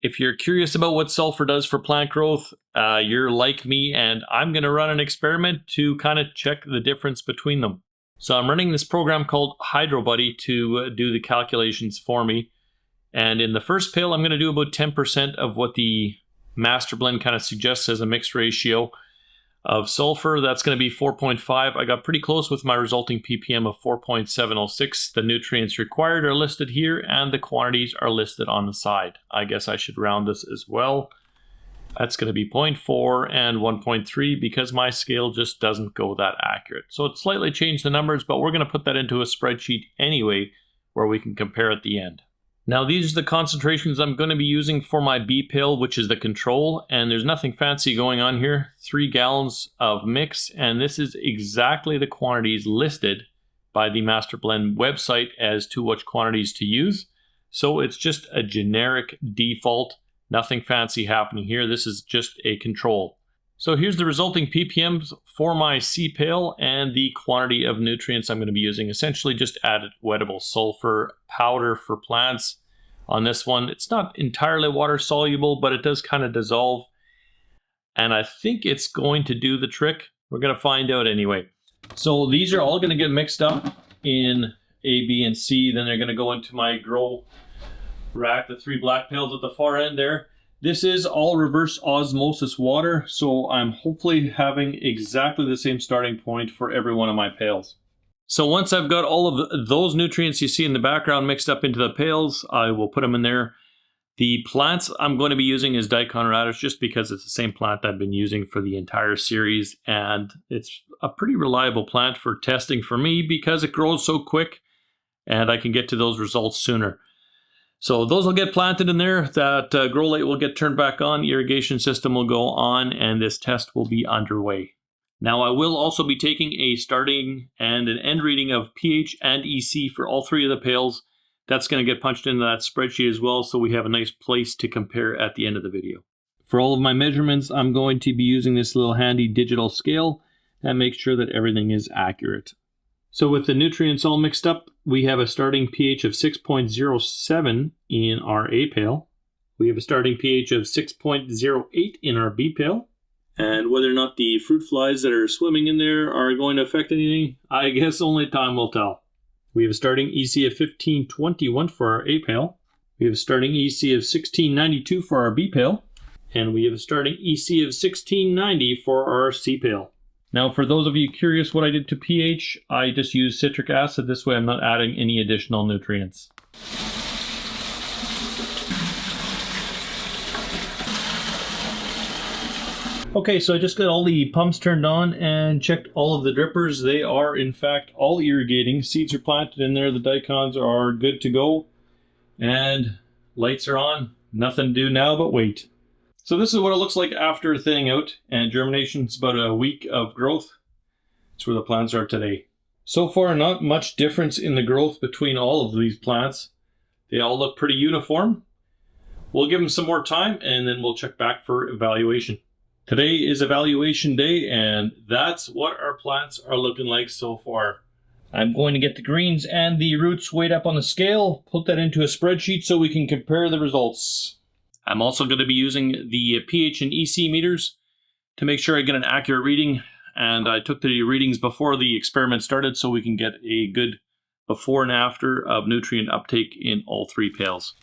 If you're curious about what sulfur does for plant growth, you're like me, and I'm going to run an experiment to kind of check the difference between them. So I'm running this program called HydroBuddy to do the calculations for me. And in the first pail, I'm going to do about 10% of what the master blend kind of suggests as a mixed ratio of sulfur. That's going to be 4.5. I got pretty close with my resulting ppm of 4.706. The nutrients required are listed here and the quantities are listed on the side. I guess I should round this as well. That's going to be 0.4 and 1.3 because my scale just doesn't go that accurate. So it slightly changed the numbers, but we're going to put that into a spreadsheet anyway where we can compare at the end. Now these are the concentrations I'm going to be using for my B pail, which is the control, and there's nothing fancy going on here. 3 gallons of mix, and this is exactly the quantities listed by the Master Blend website as to which quantities to use. So it's just a generic default, nothing fancy happening here. This is just a control. So here's the resulting ppms for my C pail and the quantity of nutrients I'm going to be using. Essentially just added wettable sulfur powder for plants on this one. It's not entirely water soluble, but it does kind of dissolve. And I think it's going to do the trick. We're going to find out anyway. So these are all going to get mixed up in A, B, and C. Then they're going to go into my grow rack, the 3 black pails at the far end there. This is all reverse osmosis water, so I'm hopefully having exactly the same starting point for every one of my pails. So once I've got all of those nutrients you see in the background mixed up into the pails, I will put them in there. The plants I'm going to be using is daikon radish, just because it's the same plant I've been using for the entire series, and it's a pretty reliable plant for testing for me because it grows so quick and I can get to those results sooner. So those will get planted in there, that grow light will get turned back on, the irrigation system will go on, and this test will be underway. Now I will also be taking a starting and an end reading of pH and EC for all 3 of the pails. That's going to get punched into that spreadsheet as well, so we have a nice place to compare at the end of the video. For all of my measurements, I'm going to be using this little handy digital scale and make sure that everything is accurate. So with the nutrients all mixed up, we have a starting pH of 6.07 in our A pail. We have a starting pH of 6.08 in our B pail. And whether or not the fruit flies that are swimming in there are going to affect anything, I guess only time will tell. We have a starting EC of 1521 for our A pail. We have a starting EC of 1692 for our B pail. And we have a starting EC of 1690 for our C pail. Now, for those of you curious what I did to pH, I just used citric acid. This way I'm not adding any additional nutrients. Okay, so I just got all the pumps turned on and checked all of the drippers. They are, in fact, all irrigating. Seeds are planted in there. The daikons are good to go. And lights are on. Nothing to do now but wait. So this is what it looks like after thinning out, and germination's about a week of growth. That's where the plants are today. So far, not much difference in the growth between all of these plants. They all look pretty uniform. We'll give them some more time and then we'll check back for evaluation. Today is evaluation day, and that's what our plants are looking like so far. I'm going to get the greens and the roots weighed up on the scale, put that into a spreadsheet so we can compare the results. I'm also going to be using the pH and EC meters to make sure I get an accurate reading. And I took the readings before the experiment started so we can get a good before and after of nutrient uptake in all 3 pails.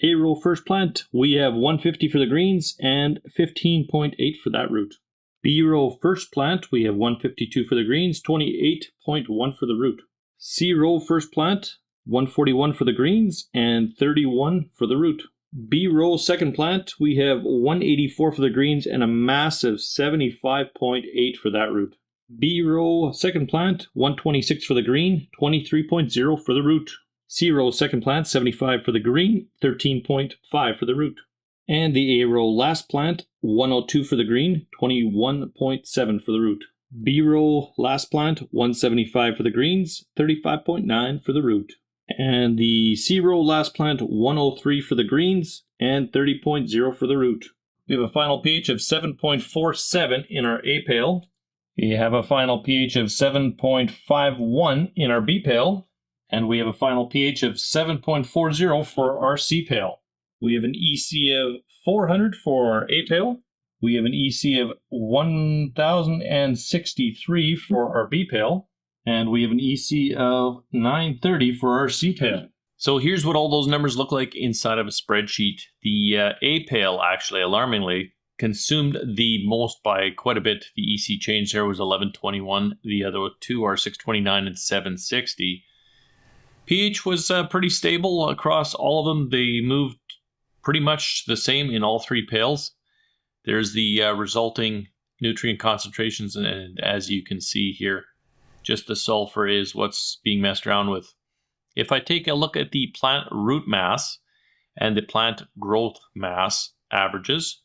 A row first plant, we have 150 for the greens and 15.8 for that root. B row first plant, we have 152 for the greens, 28.1 for the root. C row first plant, 141 for the greens and 31 for the root. B row second plant, we have 184 for the greens and a massive 75.8 for that root. B row second plant, 126 for the green, 23.0 for the root. C row second plant, 75 for the green, 13.5 for the root. And the A row last plant, 102 for the green, 21.7 for the root. B row last plant, 175 for the greens, 35.9 for the root. And the C row last plant, 103 for the greens and 30.0 for the root. We have a final pH of 7.47 in our A pail. We have a final pH of 7.51 in our B pail. And we have a final pH of 7.40 for our C pail. We have an EC of 400 for our A pail. We have an EC of 1063 for our B pail. And we have an EC of 930 for our C pail. So here's what all those numbers look like inside of a spreadsheet. The A pail, actually, alarmingly, consumed the most by quite a bit. The EC change there was 1121. The other two are 629 and 760. pH was pretty stable across all of them. They moved pretty much the same in all three pails. There's the resulting nutrient concentrations, and as you can see here, just the sulfur is what's being messed around with. If I take a look at the plant root mass and the plant growth mass averages,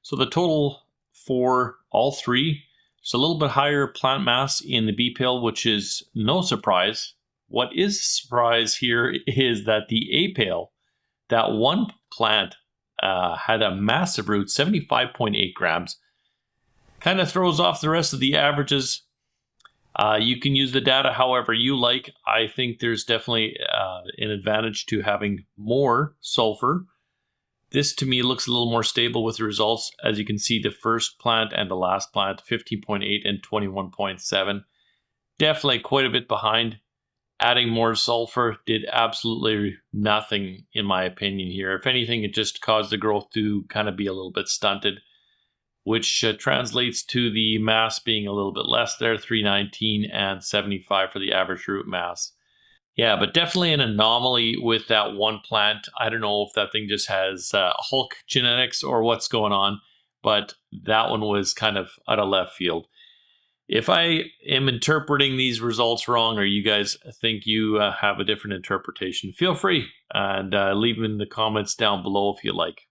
so the total for all three, it's a little bit higher plant mass in the B pail, which is no surprise. What is a surprise here is that the A pail, that one plant had a massive root, 75.8 grams. Kind of throws off the rest of the averages. You can use the data however you like. I think there's definitely an advantage to having more sulfur. This to me looks a little more stable with the results. As you can see, the first plant and the last plant, 15.8 and 21.7. Definitely quite a bit behind. Adding more sulfur did absolutely nothing in my opinion here. If anything, it just caused the growth to kind of be a little bit stunted, which translates to the mass being a little bit less there, 319 and 75 for the average root mass. Yeah, but definitely an anomaly with that one plant. I don't know if that thing just has Hulk genetics or what's going on, but that one was kind of out of left field. If I am interpreting these results wrong, or you guys think you have a different interpretation, feel free and leave them in the comments down below if you like.